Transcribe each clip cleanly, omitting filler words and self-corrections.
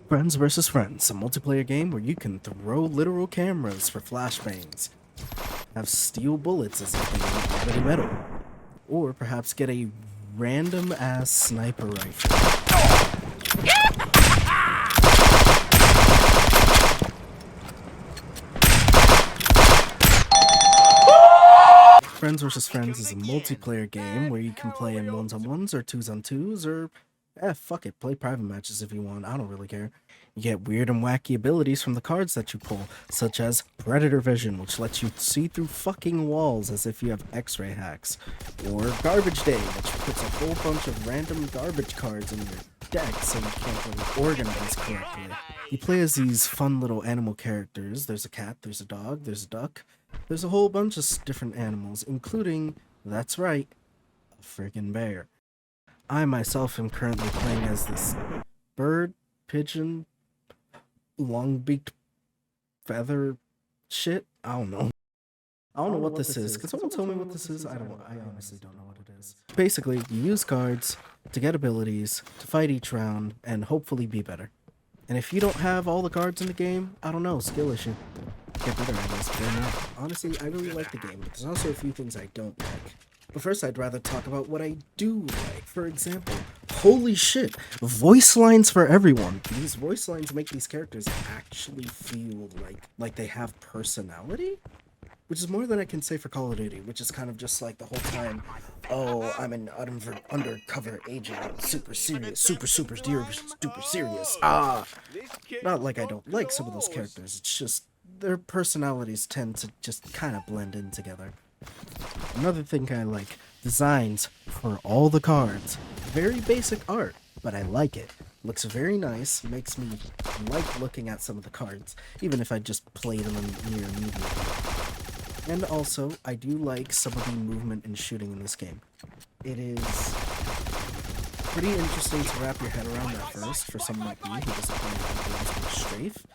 Friends vs. Friends, a multiplayer game where you can throw literal cameras for flashbangs, have steel bullets as if they were already metal, or perhaps get a random ass sniper rifle. Friends vs. Friends is a multiplayer game where you can play in ones on ones or twos on twos or fuck it, play private matches if you want. I don't really care. You get weird and wacky abilities from the cards that you pull, such as Predator Vision, which lets you see through fucking walls as if you have X-ray hacks, or Garbage Day, which puts a whole bunch of random garbage cards in your deck so you can't really organize correctly. You play as these fun little animal characters. There's a cat, there's a dog, there's a duck. There's a whole bunch of different animals, including, that's right, a friggin' bear. I myself am currently playing as this bird, pigeon, long-beaked feather shit. I don't know. I don't know what this is. Can someone tell me what this is? I honestly don't know what it is. Basically, you use cards to get abilities, to fight each round, and hopefully be better. And if you don't have all the cards in the game, I don't know, skill issue. Get better, I guess. But honestly, I really like the game, but there's also a few things I don't like. But first, I'd rather talk about what I do like. For example, holy shit, voice lines for everyone. These voice lines make these characters actually feel like they have personality? Which is more than I can say for Call of Duty, which is kind of just like the whole time, oh, I'm an undercover agent, super serious, super serious. Not like I don't like some of those characters, it's just their personalities tend to just kind of blend in together. Another thing I like, designs for all the cards. Very basic art, but I like it. Looks very nice, makes me like looking at some of the cards, even if I just play them near immediately. And also, I do like some of the movement and shooting in this game. It is pretty interesting to wrap your head around at first for someone like me who doesn't play games with strafe.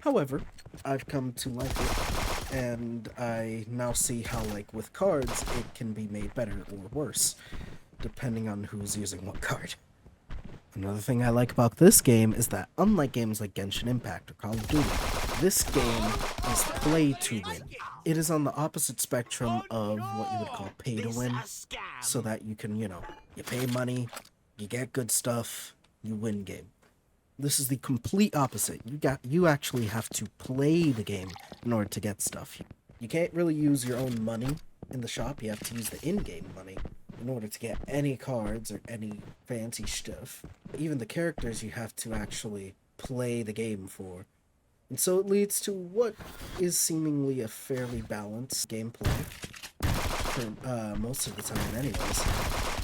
However, I've come to like it, and I now see how, like, with cards, it can be made better or worse, depending on who's using what card. Another thing I like about this game is that, unlike games like Genshin Impact or Call of Duty, this game is play to win. It is on the opposite spectrum of what you would call pay to win, so that you can, you pay money, you get good stuff, you win game. This is the complete opposite. You actually have to play the game in order to get stuff. You can't really use your own money in the shop, you have to use the in-game money in order to get any cards or any fancy stuff. Even the characters you have to actually play the game for. And so it leads to what is seemingly a fairly balanced gameplay, for most of the time anyways.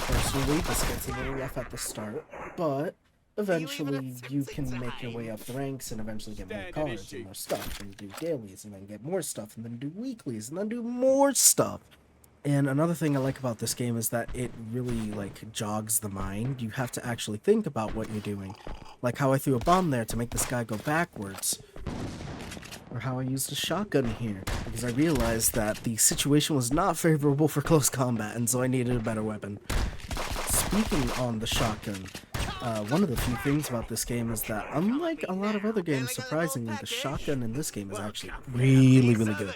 Personally, this gets a little rough at the start, but eventually you can make your way up the ranks and eventually get more cards and more stuff, and do dailies, and then get more stuff, and then do weeklies, and then do more stuff. And another thing I like about this game is that it really, like, jogs the mind. You have to actually think about what you're doing. Like how I threw a bomb there to make this guy go backwards. Or how I used a shotgun here, because I realized that the situation was not favorable for close combat, and so I needed a better weapon. Speaking on the shotgun, one of the few things about this game is that, unlike a lot of other games, surprisingly, the shotgun in this game is actually really good.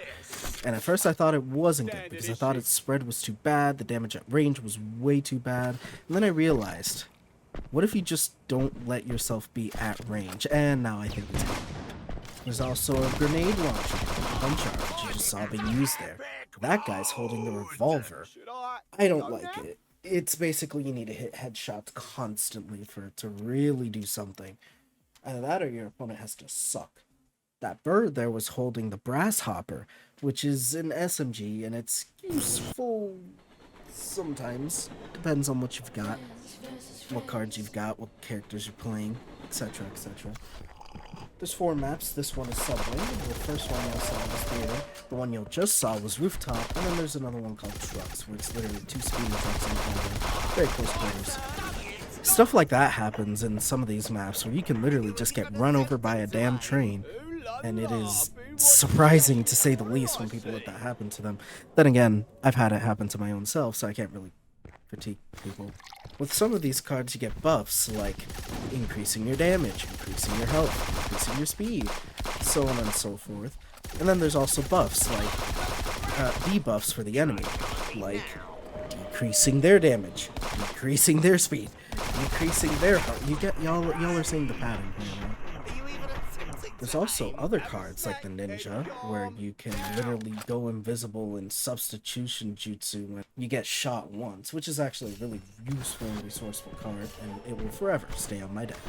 And at first I thought it wasn't good, because I thought its spread was too bad, the damage at range was way too bad, and then I realized, what if you just don't let yourself be at range? And now I think it's good. There's also a grenade launcher, a punch arm, which you just saw being used there. That guy's holding the revolver. I don't like it. It's basically you need to hit headshots constantly for it to really do something. Either that or your opponent has to suck. That bird there was holding the brass hopper, which is an SMG, and it's useful sometimes. Depends on what you've got, what cards you've got, what characters you're playing, etc, etc. There's 4 maps. This one is Subway. The first one you saw was Theater. The one you just saw was Rooftop. And then there's another one called Trucks, where it's literally 2 speeding trucks in a highway. Very close quarters. Stuff like that happens in some of these maps, where you can literally just get run over by a damn train. And it is surprising, to say the least, when people let that happen to them. Then again, I've had it happen to my own self, so I can't really critique people. With some of these cards, you get buffs, like increasing your damage, increasing your health, increasing your speed, so on and so forth. And then there's also buffs, like debuffs for the enemy, like decreasing their damage, decreasing their speed, decreasing their health. Y'all are seeing the pattern here, right? There's also other cards like the Ninja, where you can literally go invisible in substitution jutsu when you get shot once, which is actually a really useful and resourceful card, and it will forever stay on my deck.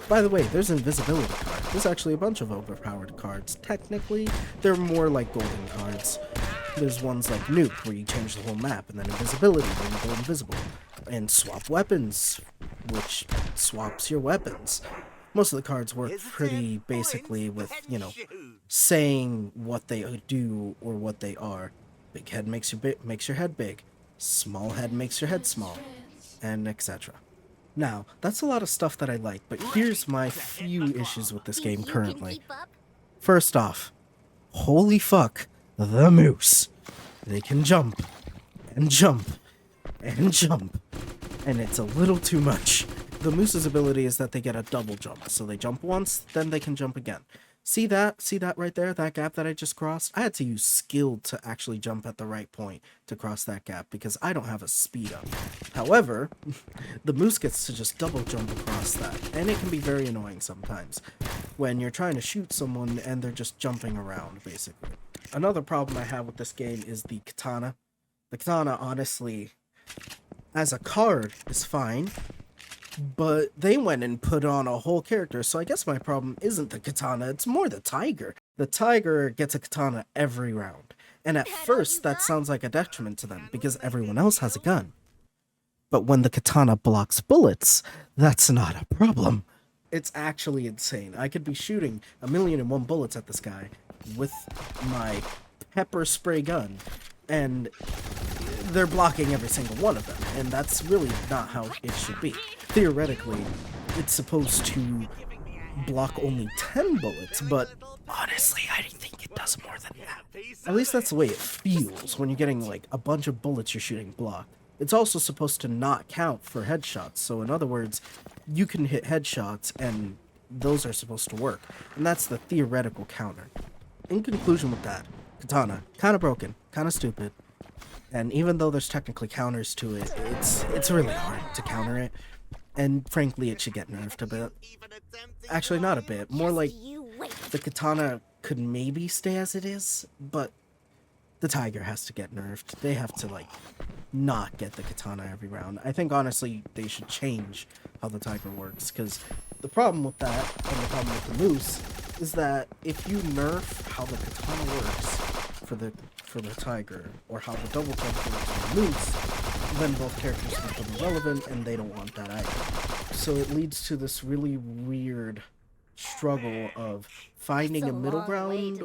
By the way, there's an invisibility card. There's actually a bunch of overpowered cards. Technically, they're more like golden cards. There's ones like Nuke, where you change the whole map, and then invisibility, where you go invisible. And swap weapons, which swaps your weapons. Most of the cards work pretty basically with, you know, saying what they do or what they are. Big head makes your head big. Small head makes your head small. And etc. Now, that's a lot of stuff that I like, but here's my few issues with this game currently. First off, holy fuck, the moose. They can jump, and jump, and jump, and it's a little too much. The moose's ability is that they get a double jump, so they jump once, then they can jump again. See that? See that right there? That gap that I just crossed? I had to use skill to actually jump at the right point to cross that gap because I don't have a speed up. However, the moose gets to just double jump across that, and it can be very annoying sometimes when you're trying to shoot someone and they're just jumping around, basically. Another problem I have with this game is the katana. The katana, honestly, as a card, is fine. But they went and put on a whole character, so I guess my problem isn't the katana, it's more the tiger. The tiger gets a katana every round, and at first that sounds like a detriment to them, because everyone else has a gun. But when the katana blocks bullets, that's not a problem. It's actually insane. I could be shooting 1,000,001 bullets at this guy with my pepper spray gun, and they're blocking every single one of them, and that's really not how it should be. Theoretically, it's supposed to block only 10 bullets, but honestly, I think it does more than that. At least that's the way it feels when you're getting, like, a bunch of bullets you're shooting blocked. It's also supposed to not count for headshots, so in other words, you can hit headshots, and those are supposed to work, and that's the theoretical counter. In conclusion with that, katana, kinda broken, kinda stupid. And even though there's technically counters to it, it's really hard to counter it. And frankly, it should get nerfed a bit. Actually, not a bit. More like the katana could maybe stay as it is, but the tiger has to get nerfed. They have to, like, not get the katana every round. I think, honestly, they should change how the tiger works, because the problem with that, and the problem with the moose, is that if you nerf how the katana works for the tiger, or how the double jump works for the moose, then both characters become irrelevant, and they don't want that either. So it leads to this really weird struggle of finding a middle ground,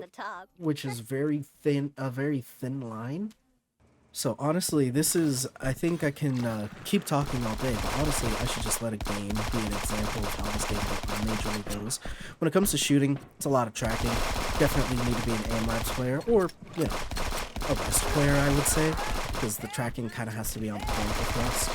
which is a very thin line. So honestly, this is, I think I can keep talking all day, but honestly, I should just let a game be an example of how this game majorly goes. When it comes to shooting, it's a lot of tracking. Definitely need to be an aim-labs player, or, you know, a best player, I would say, because the tracking kind of has to be on point with us.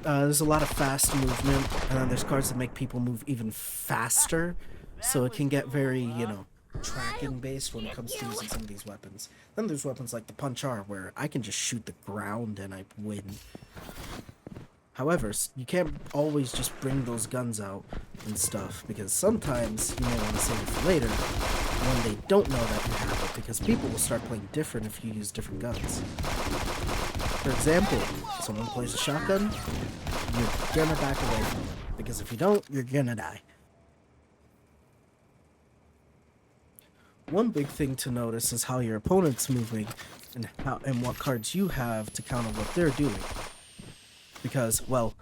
There's a lot of fast movement, and then there's cards that make people move even faster, so it can get very, you know, tracking based when it comes to using some of these weapons. Then there's weapons like the Punch R, where I can just shoot the ground and I win. However, you can't always just bring those guns out and stuff, because sometimes you may want to save it for later when they don't know that you have it, because people will start playing different if you use different guns. For example, someone plays a shotgun, you're gonna back away from it, because if you don't, you're gonna die. One big thing to notice is how your opponent's moving and what cards you have to counter what they're doing. Because, well...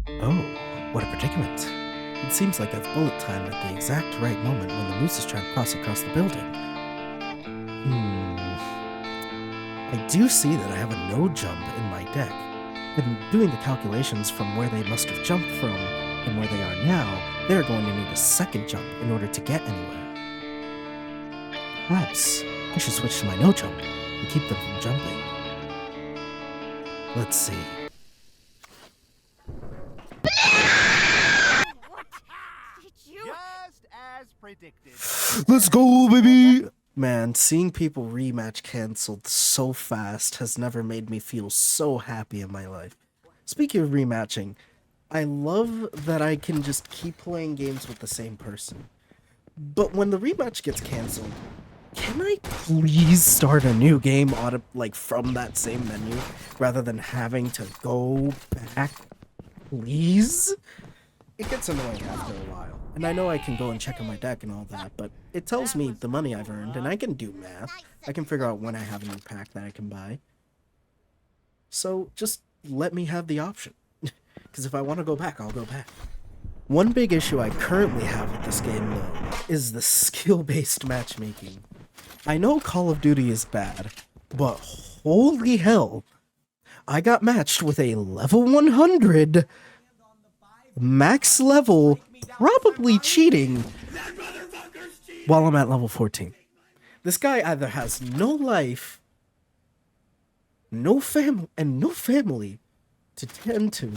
Oh, what a predicament. It seems like I've bullet timed at the exact right moment when the moose is trying to cross across the building. I do see that I have a no jump in my deck. And doing the calculations from where they must have jumped from and where they are now, they're going to need a second jump in order to get anywhere. Perhaps I should switch to my no jump and keep them from jumping. Let's see. Just as predicted. Let's go, baby! Man, seeing people rematch canceled so fast has never made me feel so happy in my life. Speaking of rematching, I love that I can just keep playing games with the same person. But when the rematch gets canceled, can I please start a new game from that same menu rather than having to go back? Please? It gets annoying after a while, and I know I can go and check on my deck and all that, but it tells me the money I've earned, and I can do math. I can figure out when I have a new pack that I can buy. So just let me have the option, because if I want to go back, I'll go back. One big issue I currently have with this game, though, is the skill-based matchmaking. I know Call of Duty is bad, but holy hell, I got matched with a level 100, max level, probably cheating, while I'm at level 14. This guy either has no life, no family to tend to,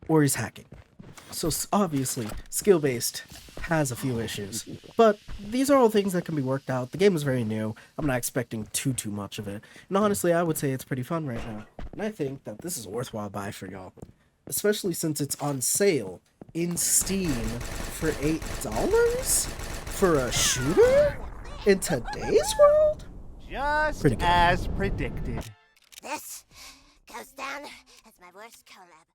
or he's hacking. So obviously, skill-based has a few issues, but these are all things that can be worked out. The game is very new. I'm not expecting too much of it, and honestly, I would say it's pretty fun right now. And I think that this is a worthwhile buy for y'all, especially since it's on sale in Steam for $8 for a shooter in today's world. Just as predicted. This goes down as my worst collab.